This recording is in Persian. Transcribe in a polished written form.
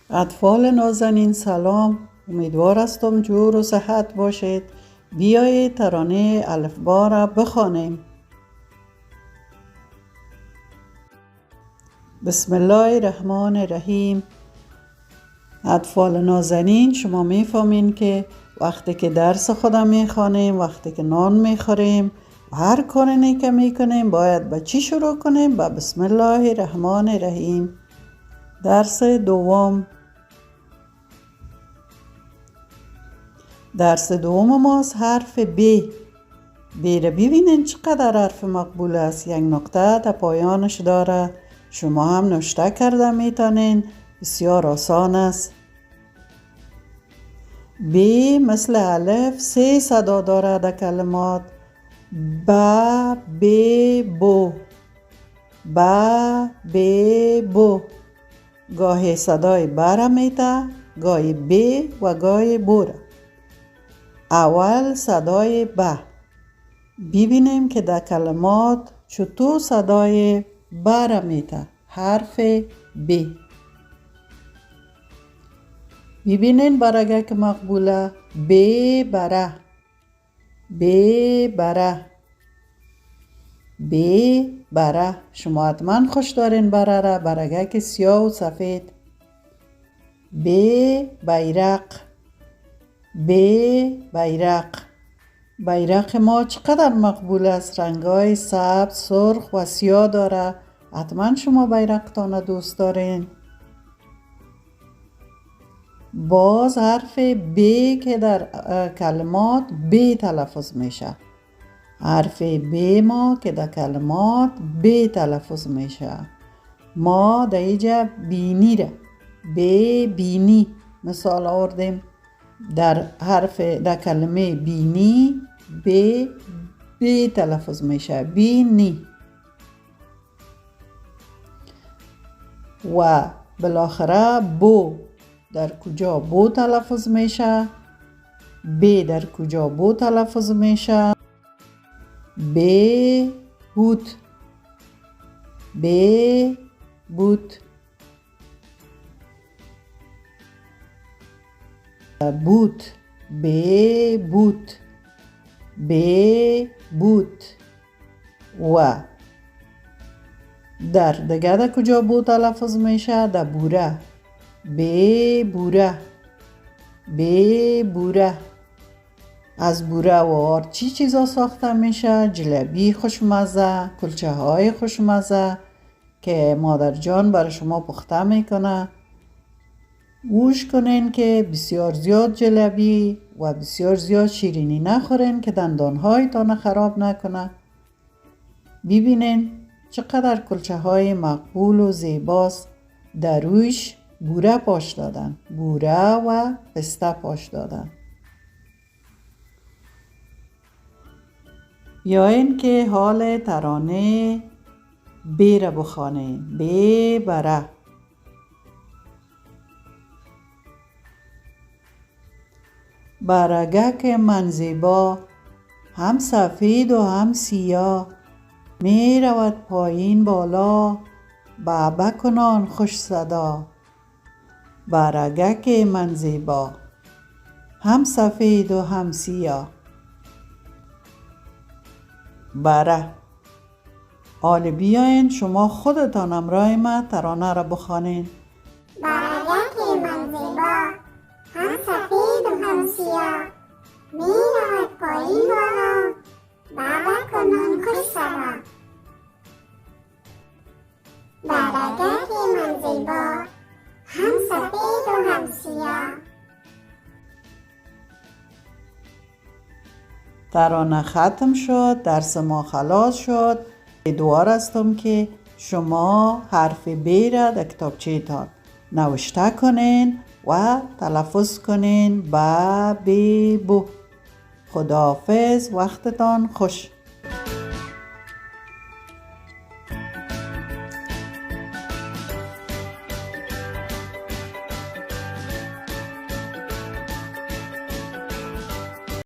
اطفال نازنین سلام، امیدوار هستم جور و صحت باشید. بیایید ترانه الفبا را بخوانیم. بسم الله الرحمن الرحیم. اطفال نازنین، شما میفهمین که وقتی که درس خودم میخوانیم، وقتی که نان میخوریم، هر کاری که میکنیم باید با چی شروع کنیم؟ با بسم الله الرحمن الرحیم. درس دوم. درس دوم ماست حرف ب. ب را ببینین چقدر حرف مقبول است. یک نقطه در پایانش داره. شما هم نوشته کرده میتونین. بسیار آسان است. ب مثل الف 3 صدا داره در کلمات. ب ب بو، ب ب بو. گاهی صدای ب را میته، گاهی ب و گاهی بو را. اول صدای ب. ببینیم که در کلمات چطور صدای ب را میته. حرف ب. ببینین برگه که مقبوله. ب بره، ب بره، ب بره. شما حتما خوش دارین بره را، برگه که سیاه و سفید. ب بیرق، ب بیرق. بیرق ما چقدر مقبول است. رنگای سبز، سرخ و سیاه داره. حتما شما بیرقتان دوست دارین. باز حرف ب که در کلمات ب تلفظ میشه. حرف ب ما که در کلمات ب تلفظ میشه. ما در اینجا بینی را ب بینی مثال آوردیم. در کلمه بینی ب تلفظ میشه. بینی. و بالاخره بو. در کجا بو تلفظ میشه؟ ب در کجا بو تلفظ میشه؟ ب بود، ب بود، بود، ب بود، ب بود. و در دیگه کجا بو تلفظ میشه؟ در بوره. ب بوره، ب بوره. از بوره و آر چی چیزا ساخته میشه؟ جلبی خوشمزه، کلچه های خوشمزه که مادر جان برای شما پخته میکنه. گوش کنین که بسیار زیاد جلبی و بسیار زیاد شیرینی نخورین که دندانهایتان خراب نکنه. ببینین چقدر کلچه های مقبول و زیباست. در رویش بوره پاش دادن. بوره و پسته پاش دادن. بیاین که حال ترانه ب را بخوانیم. ب بره. برگک من زیبا، هم سفید و هم سیاه، می رود پایین بالا، بعبع کنان خوش صدا. برگک من زیبا، هم سفید و هم سیاه. بره. حال بیاین شما خودتان همراه ما ترانه را بخوانین. برگک من زیبا، هم سفید و هم سیاه، می رود پایین بالا، بعبع کنان خوش صدا. برگک من زیبا، هم سفید و هم سیاه. ترانه ختم شد. درس ما خلاص شد. امیدوار هستم که شما حرف ب را در کتابچه تان نوشته کنین و تلفظ کنین. ب ب بو. خداحافظ. وقتتان خوش.